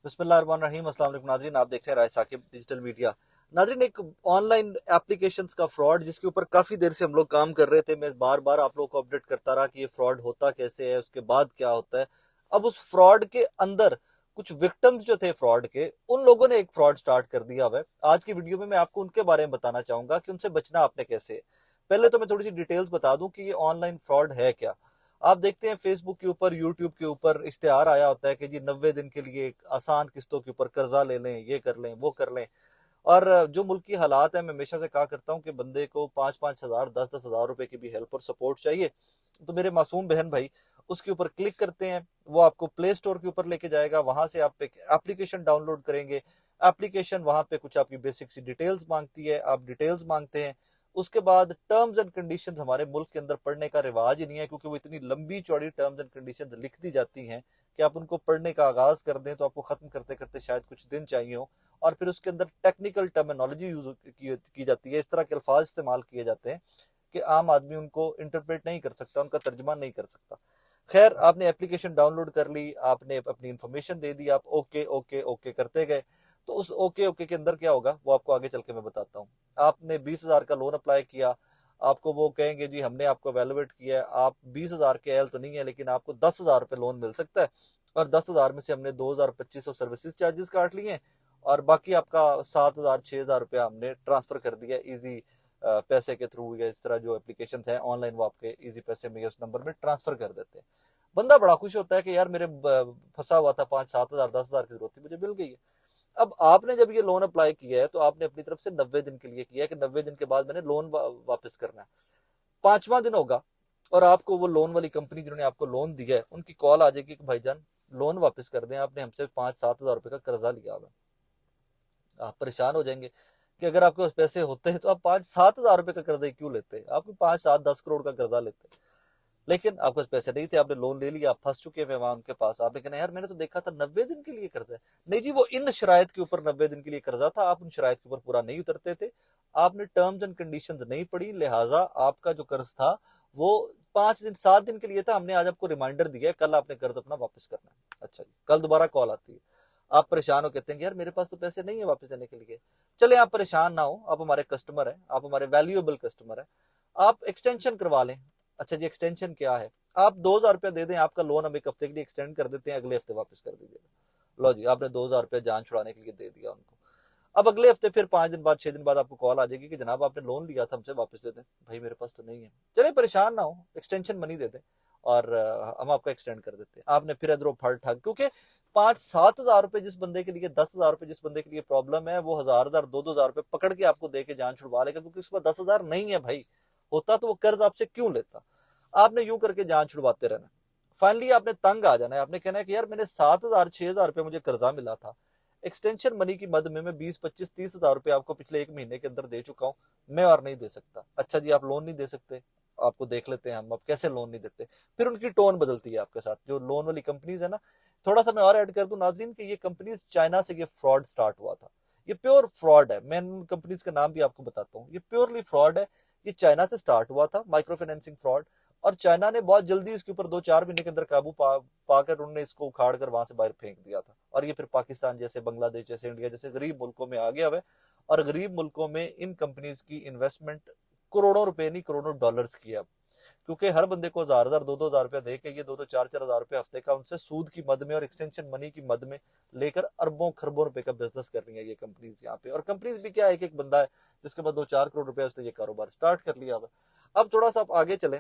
बिस्मिल्लाहिर्रहमानिर्रहीम। अस्सलाम वालेकुम नाज़रीन, आप देख रहे हैं राय साकिब डिजिटल मीडिया। नाज़रीन, एक ऑनलाइन एप्लीकेशंस का फ्रॉड जिसके ऊपर काफ़ी देर से हम लोग काम कर रहे थे। मैं बार बार आप लोगों को अपडेट करता रहा कि ये फ्रॉड होता कैसे है, उसके बाद क्या होता है। अब उस फ्रॉड के अंदर कुछ विक्टिम्स जो थे फ्रॉड के, उन लोगों ने एक फ्रॉड स्टार्ट कर दिया हुआ है। आज की वीडियो में मैं आपको उनके बारे में बताना चाहूंगा कि उनसे बचना आपने कैसे है। पहले तो मैं थोड़ी सी डिटेल्स बता दूं कि ये ऑनलाइन फ्रॉड है क्या। आप देखते हैं फेसबुक के ऊपर, यूट्यूब के ऊपर इश्तेहार आया होता है कि जी 90 दिन के लिए एक आसान किस्तों के ऊपर कर्जा ले लें, ये कर लें, वो कर लें। और जो मुल्क की हालात है, मैं हमेशा से कहा करता हूँ कि बंदे को 5-5 हजार, 10-10 हजार रुपए की भी हेल्प और सपोर्ट चाहिए। तो मेरे मासूम बहन भाई उसके ऊपर क्लिक करते हैं, वो आपको प्ले स्टोर के ऊपर लेके जाएगा। वहां से आप एक एप्लीकेशन डाउनलोड करेंगे। एप्लीकेशन वहां पे कुछ आपकी बेसिक सी डिटेल्स मांगती है, आप डिटेल्स मांगते हैं। उसके बाद टर्म्स एंड कंडीशंस हमारे मुल्क के अंदर पढ़ने का रिवाज ही नहीं है, क्योंकि वो इतनी लंबी चौड़ी टर्म्स एंड कंडीशंस लिख दी जाती हैं कि आप उनको पढ़ने का आगाज कर दें तो आपको खत्म करते करते शायद कुछ दिन चाहिए हो। और फिर उसके अंदर टेक्निकल टर्मिनोलॉजी यूज की जाती है, इस तरह के अल्फाज इस्तेमाल किए जाते हैं कि आम आदमी उनको इंटरप्रेट नहीं कर सकता, उनका तर्जमा नहीं कर सकता। खैर, आपने एप्लीकेशन डाउनलोड कर ली, आपने अपनी इंफॉर्मेशन दे दी, आप ओके ओके ओके करते गए। तो उस ओके ओके के अंदर क्या होगा वो आपको आगे चल के मैं बताता हूँ। आपने 20 हजार का लोन अप्लाई किया, आपको वो कहेंगे जी हमने आपको एवेलुएट किया है, आप 20 हजार के एल तो नहीं है, लेकिन आपको 10 हजार रुपये लोन मिल सकता है। और 10 हजार में से हमने 2,2500 सर्विसेज चार्जेस काट लिए हैं, और बाकी आपका 7,000 6,000 रुपया हमने ट्रांसफर कर दिया इजी पैसे के थ्रू, या इस तरह जो एप्लीकेशन है ऑनलाइन वो आपके इजी पैसे में उस नंबर में ट्रांसफर कर देते हैं। बंदा बड़ा खुश होता है कि यार मेरे फंसा हुआ था 5-7 हजार 10 हजार की जरूरत थी, मुझे मिल गई है। अब आपने जब ये लोन अप्लाई किया है तो आपने अपनी तरफ से 90 दिन के लिए किया है कि 90 दिन के बाद मैंने लोन वापस करना है। 5वां दिन होगा और आपको वो लोन वाली कंपनी जिन्होंने आपको लोन दिया है उनकी कॉल आ जाएगी कि भाईजान लोन वापस कर दें, आपने हमसे 5-7 हजार रुपए का कर्जा लिया हुआ है। आप परेशान हो जाएंगे कि अगर आपके पास पैसे होते हैं तो आप 5-7 हजार रुपए का कर्जा क्यों लेते, आपको 5-7-10 करोड़ का कर्जा लेते। लेकिन आपके पास पैसे नहीं थे, आपने लोन ले लिया, आप फंस चुके हैं वहां उनके पास। आपने कहना यार मैंने तो देखा था 90 दिन के लिए कर्जा है। नहीं जी, वो इन शराइत के ऊपर 90 दिन के लिए कर्जा था, आप उन शराइत के ऊपर पूरा नहीं उतरते थे। आपने टर्म्स एंड कंडीशंस नहीं पढ़ी, लिहाजा आपका जो कर्ज था वो 5 दिन 7 दिन के लिए था। हमने आज आपको रिमाइंडर दिया है, कल आपने कर्ज अपना वापस करना है। अच्छा जी, कल दोबारा कॉल आती है, आप परेशान हो, कहते हैं यार मेरे पास तो पैसे नहीं है वापस देने के लिए। चले, आप परेशान ना हो, आप हमारे कस्टमर है, आप हमारे वैल्यूएबल कस्टमर है, आप एक्सटेंशन करवा लें। अच्छा जी, एक्सटेंशन क्या है, आप 2,000 रुपया दे दें, आपका लोन हम एक हफ्ते के लिए एक्सटेंड कर देते हैं, अगले हफ्ते वापस कर दीजिएगा। लो जी, आपने 2,000 रुपया जान छुड़ाने के लिए दे दिया उनको। अब अगले हफ्ते फिर 5 दिन बाद 6 दिन बाद आपको कॉल आ जाएगी कि जनाब आपने लोन लिया था हमसे, वापस दे दें। भाई मेरे पास तो नहीं है। चले, परेशान ना हो, एक्सटेंशन मनी दे दें और हम आपका एक्सटेंड कर देते हैं। आपने फिर इधर फड़ ठग, क्योंकि 5-7 हजार रुपए जिस बंदे के लिए, 10 हजार रुपए जिस बंदे के लिए प्रॉब्लम है, वो 1,000 2,000 रुपए पकड़ के आपको दे के जान छुड़वा लेगा, क्योंकि उसके पास 10 हजार नहीं है। भाई होता तो वो कर्ज आपसे क्यों लेता। आपने यूं करके जान छुड़वाते रहना। फाइनली आपने तंग आ जाना है, आपने कहना है कि यार मैंने 7,000 6,000 रुपये मुझे कर्जा मिला था, एक्सटेंशन मनी की मद में मैं 20-25-30 हजार रुपए आपको पिछले एक महीने के अंदर दे चुका हूं, मैं और नहीं दे सकता। अच्छा जी, आप लोन नहीं दे सकते, आपको देख लेते हैं हम अब कैसे लोन नहीं देते। फिर उनकी टोन बदलती है आपके साथ, जो लोन वाली कंपनीज है ना। थोड़ा सा मैं और ऐड कर दूं नाजरीन कि ये कंपनीज चाइना से ये फ्रॉड स्टार्ट हुआ था। ये प्योर फ्रॉड है, मैं उन कंपनीज का नाम भी आपको बताता हूँ, ये प्योरली फ्रॉड है। ये चाइना से स्टार्ट हुआ था, माइक्रो फाइनेंसिंग फ्रॉड। और चाइना ने बहुत जल्दी इसके ऊपर 2-4 महीने के अंदर काबू पाकर उन्होंने इसको उखाड़ कर वहां से बाहर फेंक दिया था। और ये फिर पाकिस्तान जैसे, बांग्लादेश जैसे, इंडिया जैसे गरीब मुल्कों में आ गया हुआ है। और गरीब मुल्कों में इन कंपनीज की इन्वेस्टमेंट करोड़ों रुपए नहीं, करोड़ों डॉलर्स की है अब। क्योंकि हर बंदे को 1,000 2,000 रुपया दे के ये 2-4 4 हजार रुपये हफ्ते का उनसे सूद की मद में और एक्सटेंशन मनी की मद में लेकर अरबों खरबों रुपए का बिजनेस कर रही है ये कंपनीज यहाँ पे। और कंपनीज भी क्या है कि एक बंदा है जिसके पास 2-4 करोड़ रुपया, उसने ये कारोबार स्टार्ट कर लिया। अब थोड़ा सा आप आगे चले,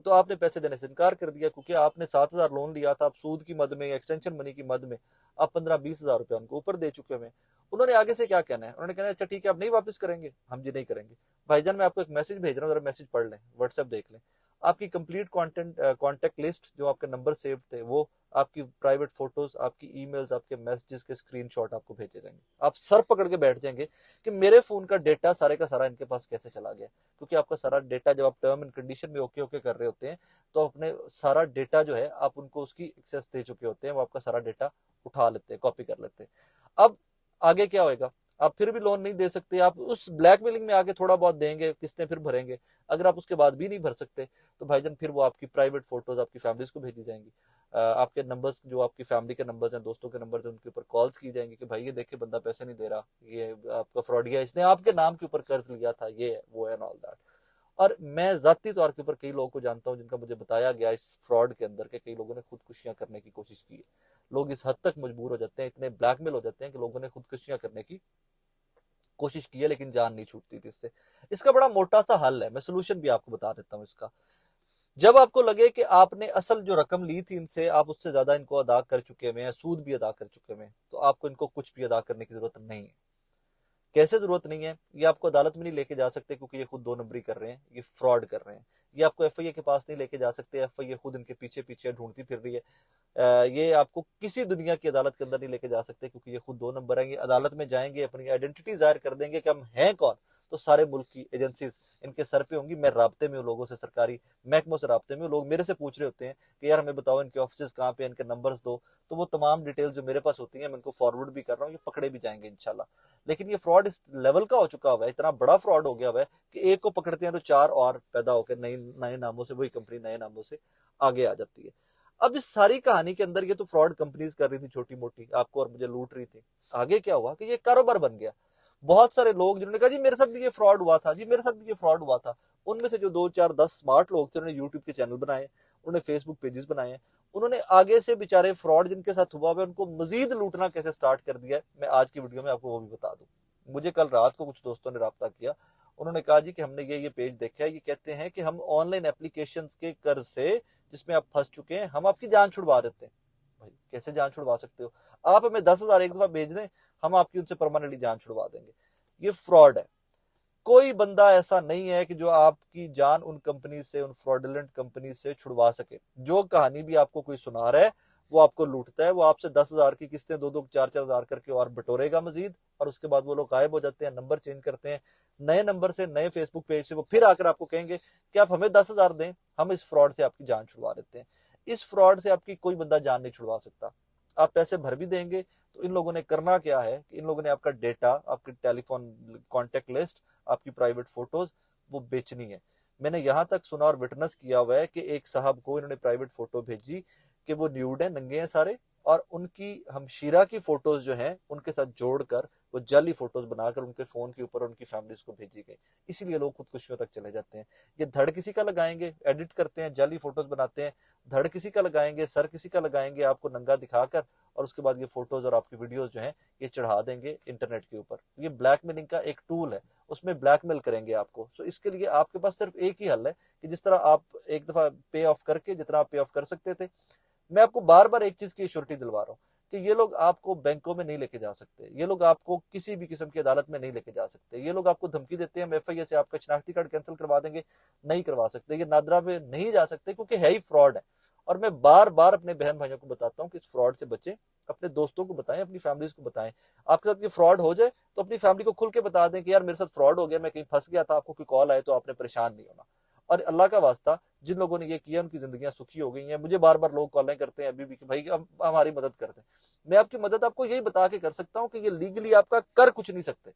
तो आपने पैसे देने से इनकार कर दिया, क्योंकि आपने 7,000 लोन लिया था, आप सूद की मद में, एक्सटेंशन मनी की मद में आप 15-20 हजार रुपया उनको ऊपर दे चुके हैं। उन्होंने आगे से क्या कहना है, उन्होंने कहना है अच्छा ठीक है आप नहीं वापस करेंगे, हम जी नहीं करेंगे। भाईजान मैं आपको एक मैसेज भेज रहा हूँ, जरा मैसेज पढ़ लें, व्हाट्सएप देख लें। आपकी कंप्लीट कॉन्टेक्ट लिस्ट, जो आपके नंबर सेव थे वो, आपकी प्राइवेट फोटोज, आपकी ईमेल्स, आपके मैसेजेस के स्क्रीनशॉट आपको भेजे जाएंगे। आप सर पकड़ के बैठ जाएंगे कि मेरे फोन का डेटा सारे का सारा इनके पास कैसे चला गया। क्योंकि आपका सारा डेटा, जब आप टर्म एंड कंडीशन में ओके ओके कर रहे होते हैं, तो अपने सारा डेटा जो है आप उनको उसकी एक्सेस दे चुके होते हैं, वो आपका सारा डेटा उठा लेते हैं, कॉपी कर लेते हैं। अब आगे क्या होएगा, आप फिर भी लोन नहीं दे सकते, आप उस ब्लैकमेलिंग में आगे थोड़ा बहुत देंगे, किस्तें फिर भरेंगे। अगर आप उसके बाद भी नहीं भर सकते तो भाईजान फिर वो आपकी प्राइवेट फोटोज आपकी फैमिलीज को भेजी जाएंगी। आपके नंबर्स, जो आपकी फैमिली के नंबर्स हैं, दोस्तों के नंबर्स हैं, उनके ऊपर कॉल्स की जाएंगी कि भाई ये देखिए बंदा पैसे नहीं दे रहा, ये आपका फ्रॉड, या इसने आपके नाम के ऊपर कर्ज लिया था, ये है वो है एंड ऑल दैट। और मैं जाती तौर के ऊपर कई लोगों को जानता हूँ जिनका मुझे बताया गया इस फ्रॉड के अंदर के कई लोगों ने खुदकुशियां करने की कोशिश की है। लोग इस हद तक मजबूर हो जाते हैं, इतने ब्लैकमेल हो जाते हैं कि लोगों ने खुदकुशियां करने की कोशिश की है, लेकिन जान नहीं छूटती थी इससे। इसका बड़ा मोटा सा हल है, मैं सोल्यूशन भी आपको बता देता हूँ इसका। जब आपको लगे कि आपने असल जो रकम ली थी इनसे, आप उससे ज्यादा इनको अदा कर चुके हैं, सूद भी अदा कर चुके हैं, तो आपको इनको कुछ भी अदा करने की जरूरत नहीं है। कैसे जरूरत नहीं है? ये आपको अदालत में नहीं लेके जा सकते क्योंकि ये खुद दो नंबरी कर रहे हैं, ये फ्रॉड कर रहे हैं। ये आपको एफआईए के पास नहीं लेके जा सकते, एफआईए खुद इनके पीछे पीछे ढूंढती फिर रही है। ये आपको किसी दुनिया की अदालत के अंदर नहीं लेके जा सकते क्योंकि ये खुद दो नंबर आएंगे, अदालत में जाएंगे, अपनी आइडेंटिटी जाहिर कर देंगे कि हम हैं कौन, तो सारे मुल्क की एजेंसीज इनके सर पे होंगी। मैं राब्ते में हूँ लोगों से, सरकारी महकमों से राब्ते में हूँ। लोग मेरे से पूछ रहे होते हैं कि यार हमें बताओ इनके ऑफिस कहाँ पे, इनके नंबर्स दो। तो वो तमाम डिटेल जो मेरे पास होती है मैं इनको फॉरवर्ड भी कर रहा हूँ, ये पकड़े भी जाएंगे इंशाल्लाह। लेकिन ये फ्रॉड इस लेवल का हो चुका हुआ है, इतना बड़ा फ्रॉड हो गया हुआ है कि एक को पकड़ते हैं तो चार और पैदा होकर नए नए नामों से वही कंपनी नए नामों से आगे आ जाती है। अब इस सारी कहानी के अंदर ये तो फ्रॉड कंपनीज कर रही थी छोटी मोटी, आपको और मुझे लूट रही थी। आगे क्या हुआ कि ये कारोबार बन गया। बहुत सारे लोग जिन्होंने कहा जी मेरे साथ भी ये फ्रॉड हुआ था, जी मेरे साथ भी ये फ्रॉड हुआ था, उनमें से जो 2 4 10 स्मार्ट लोग थे, उन्होंने यूट्यूब के चैनल बनाए, उन्होंने फेसबुक पेजेस बनाए, उन्होंने आगे से बेचारे फ्रॉड जिनके साथ हुआ है उनको मजीद लूटना कैसे स्टार्ट कर दिया है, मैं आज की वीडियो में आपको वो भी बता दूं। मुझे कल रात को कुछ दोस्तों ने राब्ता किया, उन्होंने कहा जी कि हमने ये पेज देखा है, ये कहते हैं कि हम ऑनलाइन एप्लीकेशंस के कर्ज से जिसमें आप फंस चुके हैं, हम आपकी जान छुड़वा देते हैं। भाई कैसे जान छुड़वा सकते हो? आप हमें 10,000 एक दफा भेज दें, हम आपकी उनसे परमानेंटली जान छुड़वा देंगे। ये फ्रॉड है। कोई बंदा ऐसा नहीं है कि जो आपकी जान उन कंपनी से, उन फ्रॉडुलेंट कंपनी से छुड़वा सके। जो कहानी भी आपको कोई सुना रहा है वो आपको लूटता है, वो आपसे 10,000 की किस्तें 2 2 4 4 हजार करके और बटोरेगा मजीद, और उसके बाद वो लोग गायब हो जाते हैं, नंबर चेंज करते हैं, नए नंबर से नए फेसबुक पेज से वो फिर आकर आपको कहेंगे कि आप हमें 10,000 दें, हम इस फ्रॉड से आपकी जान छुड़वा देते हैं। इस फ्रॉड से आपकी कोई बंदा जान नहीं छुड़वा सकता। आप पैसे भर भी देंगे तो इन लोगों ने करना क्या है कि इन लोगों ने आपका डेटा, आपकी टेलीफोन कॉन्टेक्ट लिस्ट, आपकी प्राइवेट फोटोज वो बेचनी है। मैंने यहां तक सुना और विटनेस किया हुआ है कि एक साहब को इन्होंने प्राइवेट फोटो भेजी कि वो न्यूड है, नंगे हैं सारे, और उनकी हमशीरा की फोटोज जो हैं उनके साथ जोड़कर वो जाली फोटोज बनाकर उनके फोन के ऊपर उनकी फैमिलीज को भेजी गई। इसीलिए लोग खुदकुशियों तक चले जाते हैं। ये धड़ किसी का लगाएंगे, एडिट करते हैं, जाली फोटोज बनाते हैं, धड़ किसी का लगाएंगे, सर किसी का लगाएंगे, आपको नंगा दिखाकर, और उसके बाद ये फोटोज और आपकी वीडियोज जो है ये चढ़ा देंगे इंटरनेट के ऊपर। ये ब्लैकमेलिंग का एक टूल है, उसमें ब्लैकमेल करेंगे आपको। सो इसके लिए आपके पास सिर्फ एक ही हल है कि जिस तरह आप एक दफा पे ऑफ करके, जितना आप पे ऑफ कर सकते थे, मैं आपको बार बार एक चीज की श्योरिटी दिलवा रहा हूँ कि ये लोग आपको बैंकों में नहीं लेके जा सकते, ये लोग आपको किसी भी किस्म की अदालत में नहीं लेके जा सकते। ये लोग आपको धमकी देते हैं हम एफआईए से आपका शनाख्ती कार्ड कैंसिल करवा देंगे, नहीं करवा सकते। ये नादरा में नहीं जा सकते क्योंकि है ही फ्रॉड है। और मैं बार बार अपने बहन भाइयों को बताता हूँ कि इस फ्रॉड से बचें, अपने दोस्तों को बताएं, अपनी फैमिलीज को बताएं। आपके साथ ये फ्रॉड हो जाए तो अपनी फैमिली को खुल के बता दें कि यार मेरे साथ फ्रॉड हो गया, मैं कहीं फंस गया था, आपको कोई कॉल आए तो आपने परेशान नहीं होना। और अल्लाह का वास्ता जिन लोगों ने ये किया उनकी जिंदगियां सुखी हो गई हैं। मुझे बार बार लोग कॉलें करते हैं अभी भी कि भाई अब हमारी मदद करते हैं। मैं आपकी मदद आपको यही बता के कर सकता हूँ कि ये लीगली आपका कर कुछ नहीं सकते।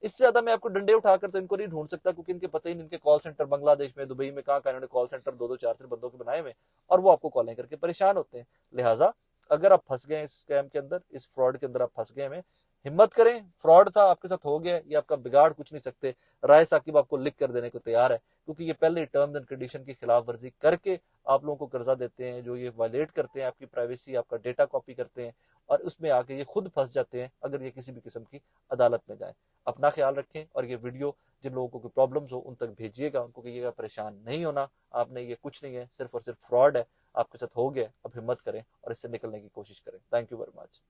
इससे ज्यादा मैं आपको डंडे उठाकर तो इनको नहीं ढूंढ सकता क्योंकि इनके पता ही नहीं, इनके कॉल सेंटर बांग्लादेश में, दुबई में, कहाँ कहाँ इन्होंने कॉल सेंटर 2 2 4 3 बंदों के बनाए हुए, और वो आपको कॉलें करके परेशान होते हैं। लिहाजा अगर आप फंस गए इस स्कैम के अंदर, इस फ्रॉड के अंदर आप फंस गए हैं, हिम्मत करें। फ्रॉड था आपके साथ हो गया, ये आपका बिगाड़ कुछ नहीं सकते। राय साकिब आपको लिख कर देने को तैयार है क्योंकि ये पहले टर्म्स एंड कंडीशन की खिलाफ वर्जी करके आप लोगों को कर्जा देते हैं, जो ये वायलेट करते हैं आपकी प्राइवेसी, आपका डेटा कॉपी करते हैं, और उसमें आके ये खुद फंस जाते हैं अगर ये किसी भी किस्म की अदालत में जाए। अपना ख्याल रखें और ये वीडियो जिन लोगों को कोई प्रॉब्लम्स हो उन तक भेजिएगा, उनको कहिएगा परेशान नहीं होना आपने, ये कुछ नहीं है, सिर्फ और सिर्फ फ्रॉड है, आपके साथ हो गया। अब हिम्मत करें और इससे निकलने की कोशिश करें। Thank you very much.